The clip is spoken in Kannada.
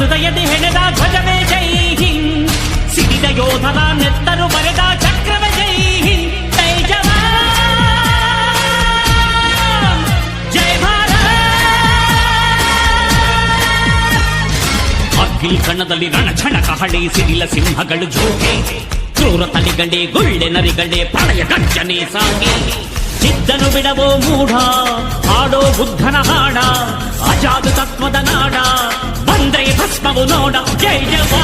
ಹೃದಯದಿ ಹೆಣೆದ ಧ್ವಜವೇ ಜೈ ಹಿಂದ್, ಸಿಡಿದ ಯೋಧರ ನೆತ್ತರು ಬರೆದ ಚಕ್ರವೇ ಜೈ ಹಿಂದ್. ಜೈ ಜವಾನ್ ಜೈ ಭಾರತ್. ಅಗ್ನಿ ಕಣದಲ್ಲಿ ರಣಛಣ ಕಹಳೆ, ಸಿಡಿಲ ಸಿಂಹಗಳು ಜೋಗೆ, ಕ್ರೂರ ತಳಿಗಳೇ ಗುಳ್ಳೆ ನರಿಗಳೇ ಪ್ರಳಯ ಗರ್ಜನೆ ಸಾಗಿ. ಚಿದ್ದನು ಬಿಡವೋ ಮೂಢ, ಹಾಡೋ ಬುದ್ಧನ ಹಾಡ, ಅಜಾದು ತತ್ವದ ನಾಡ, ಬಂದ್ರೆ ಭಸ್ಮವು ನೋಡ. ಜೈ ಜವಾನ್